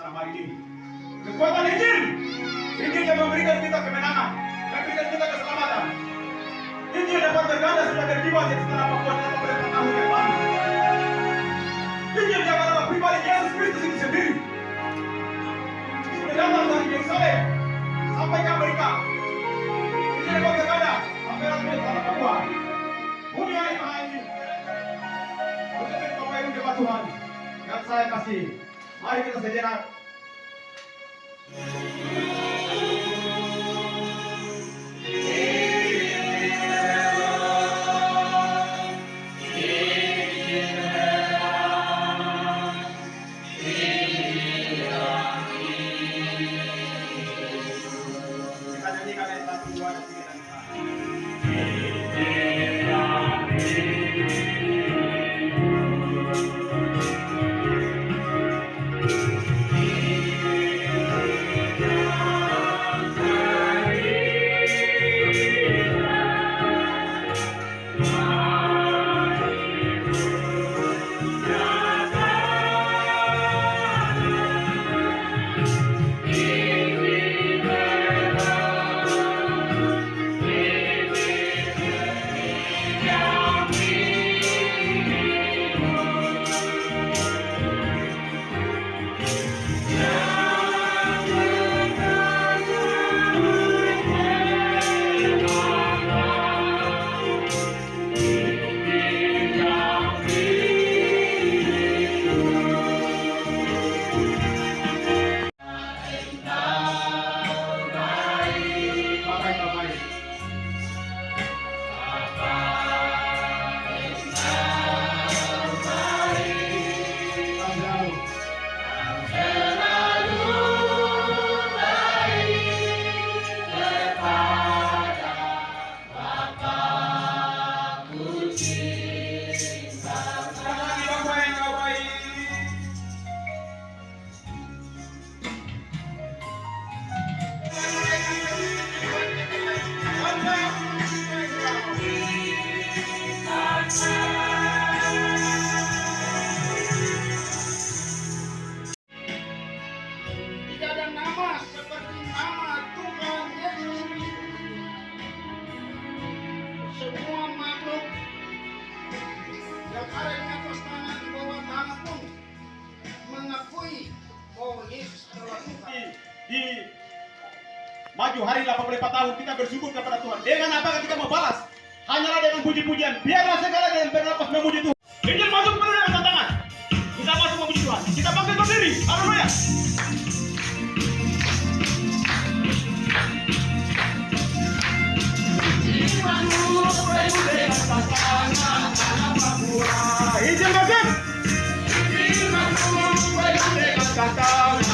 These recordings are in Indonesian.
malam hari ini. Kekuatan Injil, Injil yang memberikan kita kemenangan, memberikan kita keselamatan. Injil dapat berganda sebagai pribadi setelah Papua dalam beberapa tahun yang lalu. Injil yang adalah pribadi Yesus Kristus itu sendiri. Sudah datang dari Yerusalem sampai ke Amerika. Injil dapat berganda sampai rakyat tanah Papua. Bumi yang maha ini. Untuk Bapak Ibu jemaat Tuhan yang saya kasih, mari kita sejenak. Di maju hari 84 tahun kita bersyukur kepada Tuhan. Dengan apa kita mau balas? Hanyalah dengan puji-pujian. Biarlah segala yang bernapas memuji Tuhan. Injil masuk kepada dengan tantangan. Kita masuk memuji Tuhan. Kita bangkit berdiri. Haleluya. Injil masuk. Injil masuk dengan tantangan.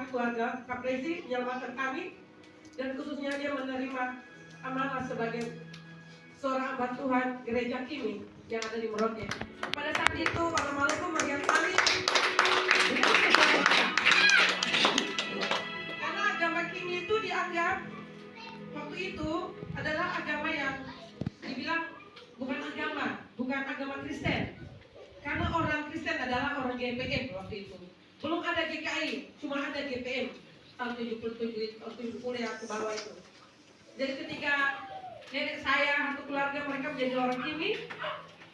keluarga Kapresi menyelamatkan kami, dan khususnya dia menerima amanah sebagai seorang hamba Tuhan gereja Kimi yang ada di Merauke. Pada saat itu Pak Maluku melihat kami dengan keselamatan, karena agama Kimi itu dianggap waktu itu adalah agama yang dibilang bukan agama Kristen, karena orang Kristen adalah orang GPM waktu itu. Belum ada GKI, cuma ada GPM tahun 77 yang ke bawah itu. Jadi ketika nenek saya atau keluarga mereka menjadi orang Kimi,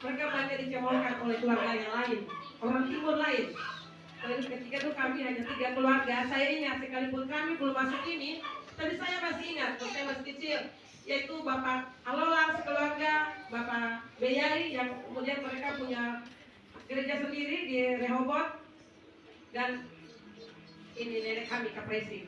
mereka banyak dicemoohkan oleh keluarga yang lain, orang Timur lain. Lalu ketika itu kami hanya 3 keluarga. Saya ingat sekalipun kami belum masuk ini, tapi saya masih ingat waktu saya masih kecil, yaitu Bapak Alola sekeluarga, Bapak Beyai yang kemudian mereka punya gereja sendiri di Rehoboth, dan ini nenek kami Kapresi.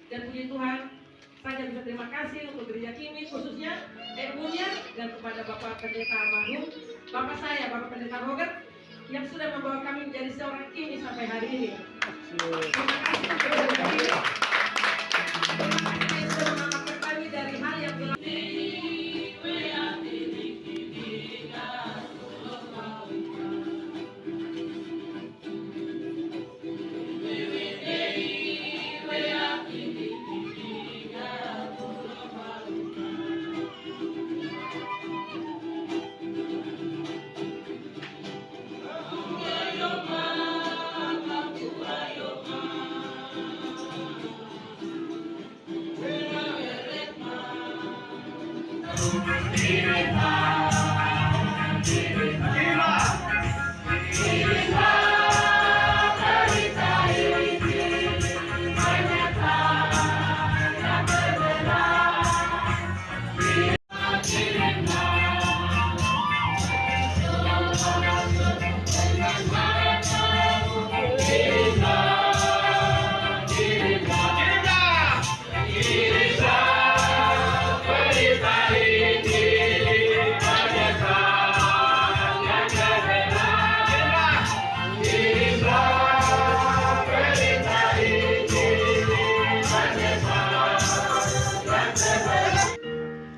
Dan puji Tuhan, saya bisa terima kasih untuk gereja Kimi khususnya ibunya, dan kepada Bapak Pendeta almarhum Bapak saya, Bapak Pendeta Robert, yang sudah membawa kami menjadi seorang Kimi sampai hari ini. Terima kasih kepada gereja Kimi. Yang sudah mengamalkan kami dari hal yang gelap.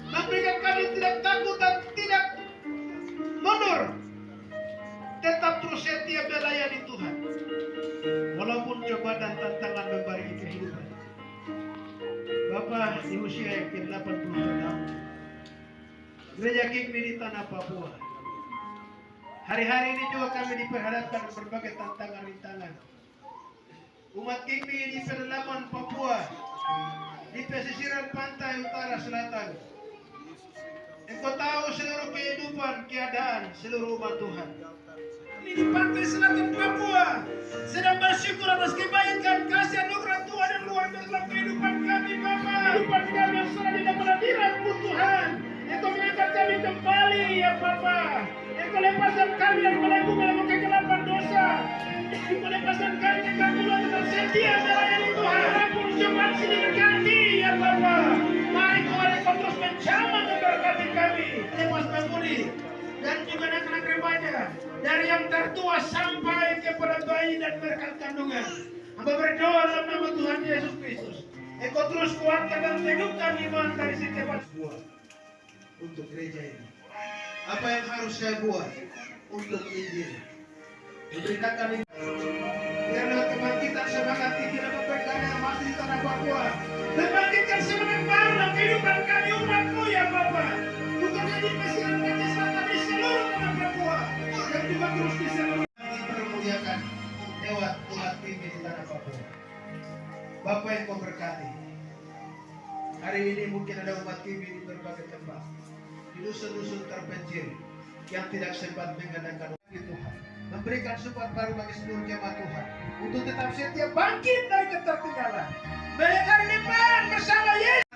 Memberikan kami tidak takut dan tidak mundur, tetap terus setia melayani Tuhan walaupun cobaan dan tantangan membarengi kehidupan. Bapak di usia yang ke-80 tahun, Gereja Kingmi di Tanah Papua, hari-hari ini juga kami diperhadapkan berbagai tantangan rintangan. Umat Kingmi di pedalaman Papua, di pesisiran pantai utara selatan, engkau tahu seluruh kehidupan, keadaan seluruh umat Tuhan. Ini di pantai selatan Papua sedang bersyukur atas kebaikan, kasih anugerah Tuhan yang luar biasa dalam kehidupan kami, Bapa. Kehidupan kami yang sudah di dalam hadirat-Mu, Tuhan. Engkau mengangkat kami kembali, ya Bapa. Engkau lepaskan kami dari belenggu kegelapan dosa. Engkau lepaskan kami dari kegelapan tetap setia melayani Tuhan. Walaupun cobaan sedikit kami, ya Bapa. Mari Kau terus menjamah memberkati kami. Lepas pemudi dan juga anak-anak remaja, dari yang tertua sampai kepada bayi dan berkat kandungan. Hamba berdoa dalam nama Tuhan Yesus Kristus. Engkau terus kuatkan dan teguhkan iman dari setiap semua untuk gereja ini. Apa yang harus saya buat untuk Injil? Memberikan kami biarlah kebangkitan semangat tinggi dan pepegang yang masih di tanah Papua. Membangkitkan semangat baru dalam kehidupan kami umat-Mu, ya Bapa. Untuk jadi pesisiran pantai selatan di seluruh tanah Papua dan juga terus di seluruh dipermuliakan lewat umat Kingmi di tanah Papua. Bapa yang Kau berkati. Hari ini mungkin ada umat Kingmi di berbagai tempat, di dusun-dusun terpencil yang tidak sempat mengadakan Tuhan. Memberikan support baru bagi seluruh jemaat Tuhan untuk tetap setia bangkit dari ketertinggalan. Mereka di depan bersama Yesus.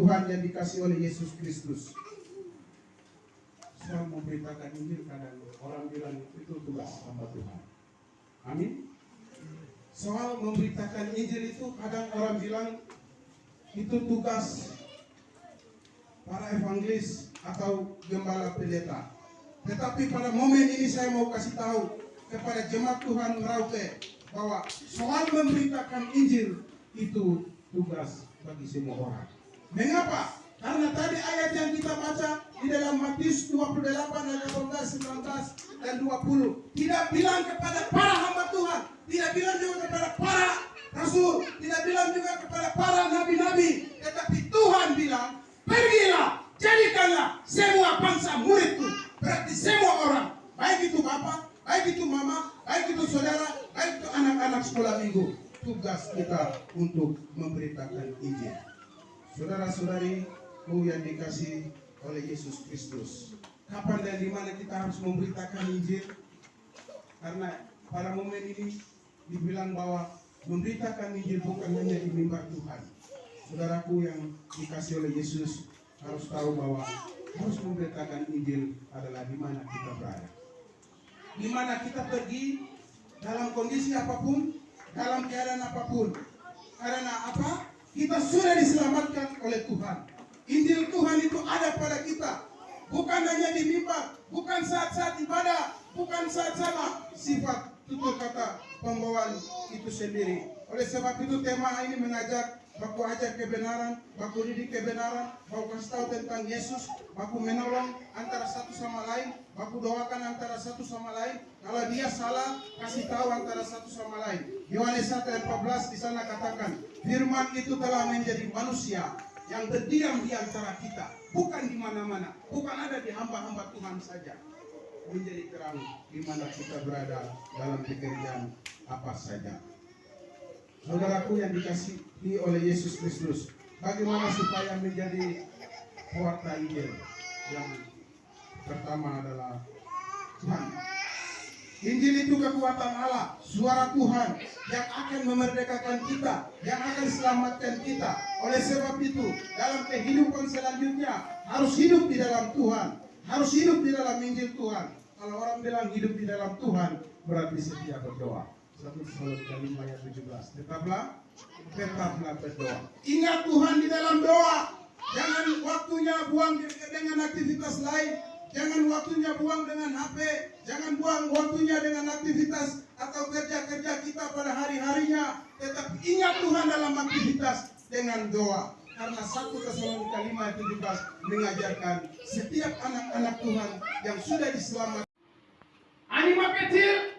Tuhan yang dikasih oleh Yesus Kristus. Saya memberitakan Injil, kadang orang bilang itu tugas hamba Tuhan. Amin. Soal memberitakan Injil itu kadang orang bilang itu tugas para evangelis atau gembala pendeta. Tetapi pada momen ini saya mau kasih tahu kepada jemaat Tuhan Merauke bahwa soal memberitakan Injil itu tugas bagi semua orang. Mengapa? Karena tadi ayat yang kita baca di dalam Matius 28 ayat 18, 19 dan 20 tidak bilang kepada para hamba Tuhan, tidak bilang juga kepada para rasul, tidak bilang juga kepada para nabi-nabi, tetapi Tuhan bilang, pergilah, jadikanlah semua bangsa muridku. Berarti semua orang, baik itu bapak, baik itu mama, baik itu saudara, baik itu anak-anak sekolah minggu. Tugas kita untuk memberitakan Injil. Saudara-saudari yang dikasih oleh Yesus Kristus, kapan dan di mana kita harus memberitakan Injil? Karena pada momen ini dibilang bahwa memberitakan Injil bukan hanya di mimbar Tuhan. Saudaraku yang dikasih oleh Yesus harus tahu bahwa harus memberitakan Injil adalah di mana kita berada. di mana kita pergi dalam kondisi apapun, dalam keadaan apapun. Karena apa? Kita sudah diselamatkan oleh Tuhan. Injil Tuhan itu ada pada kita. Bukan hanya di mimbar, bukan saat-saat ibadah, bukan saat-saat sifat tutur kata pembawaan itu sendiri. Oleh sebab itu tema ini mengajak baku ajar kebenaran, baku didik kebenaran, baku kasih tahu tentang Yesus, baku menolong antara satu sama lain, baku doakan antara satu sama lain. Kalau dia salah, kasih tahu antara satu sama lain. Yohanes 1 ayat 14 di sana katakan, firman itu telah menjadi manusia yang berdiam di antara kita, bukan di mana-mana, bukan ada di hamba-hamba Tuhan saja. Menjadi terang di mana kita berada dalam pekerjaan apa saja. Saudaraku yang dikasihi oleh Yesus Kristus, bagaimana supaya menjadi pewarta Injil? Yang pertama adalah Tuhan. Injil itu kekuatan Allah, suara Tuhan yang akan memerdekakan kita, yang akan selamatkan kita. Oleh sebab itu, dalam kehidupan selanjutnya harus hidup di dalam Tuhan, harus hidup di dalam Injil Tuhan. Kalau orang bilang hidup di dalam Tuhan, berarti setia berdoa. 1 Tesalonika 5 ayat 17. Tetaplah berdoa. Ingat Tuhan di dalam doa. Jangan waktunya buang dengan aktivitas lain. Jangan waktunya buang dengan HP. Jangan buang waktunya dengan aktivitas atau kerja-kerja kita pada hari-harinya. Tetap ingat Tuhan dalam aktivitas dengan doa. Karena 1 Tesalonika 5 ayat 17 mengajarkan setiap anak-anak Tuhan yang sudah diselamatkan. Anima kecil.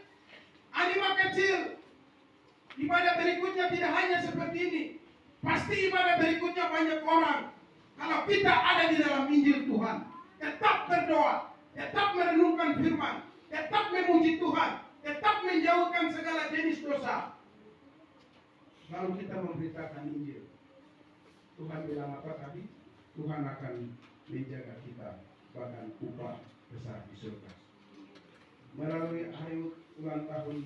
Ibadah berikutnya tidak hanya seperti ini. Pasti ibadah berikutnya banyak orang. Kalau kita ada di dalam Injil Tuhan, tetap berdoa, tetap merenungkan firman, tetap memuji Tuhan, tetap menjauhkan segala jenis dosa. Lalu kita memberitakan Injil. Tuhan bilang apa tadi? Tuhan akan menjaga kita, bahkan upah besar di surga. Melalui hari ulang tahun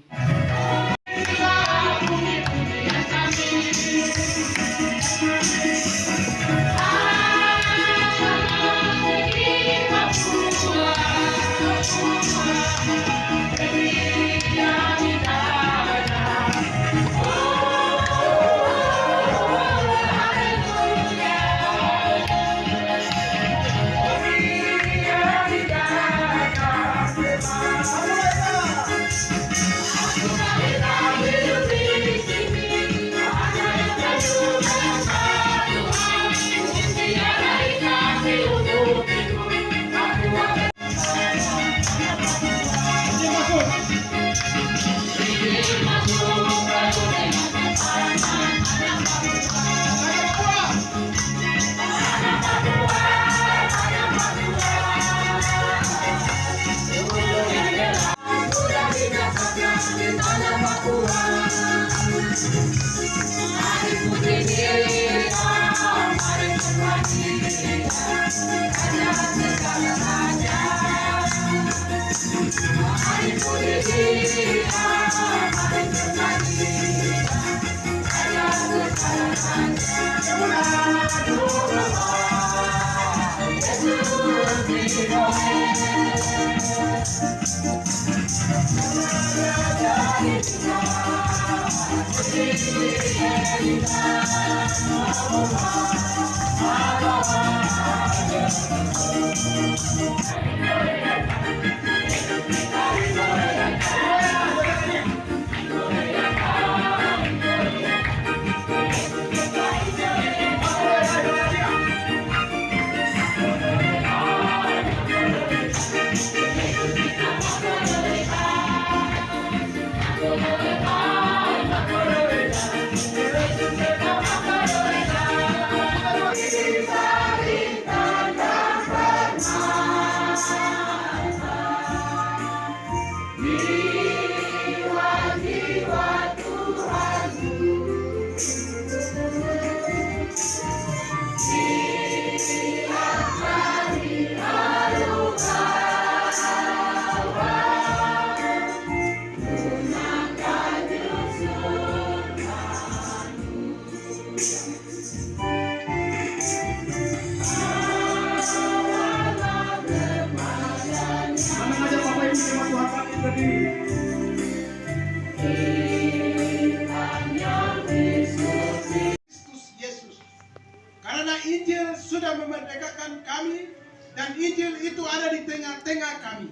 injil itu ada di tengah-tengah kami.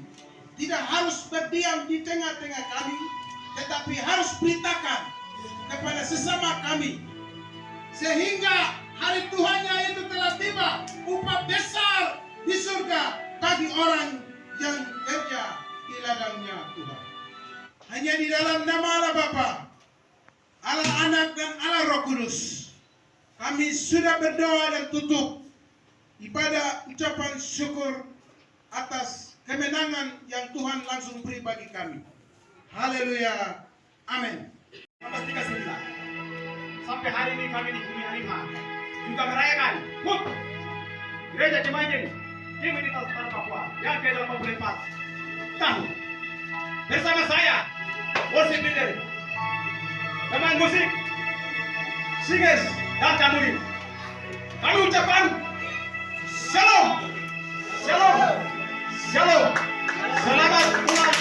Tidak harus berdiam di tengah-tengah kami, tetapi harus beritakan kepada sesama kami. Sehingga hari Tuhannya itu telah tiba, upah besar di surga bagi orang yang kerja di ladangnya Tuhan. Hanya di dalam nama Allah Bapa, Allah Anak dan Allah Roh Kudus, kami sudah berdoa dan tutup ibadah ucapan syukur atas kemenangan yang Tuhan langsung beri bagi kami. Haleluya. Amin. 39. Sampai hari ini kami di Bumi Harimah juga merayakan HUT Gereja Jemaat Injil di Meditas Tanah Papua yang ke-84 tahun. Bersama saya, worship leader, teman musik, singers, dan kamuri. Kami ucapkan Shalom, Shalom, Shalom. Selamat ulang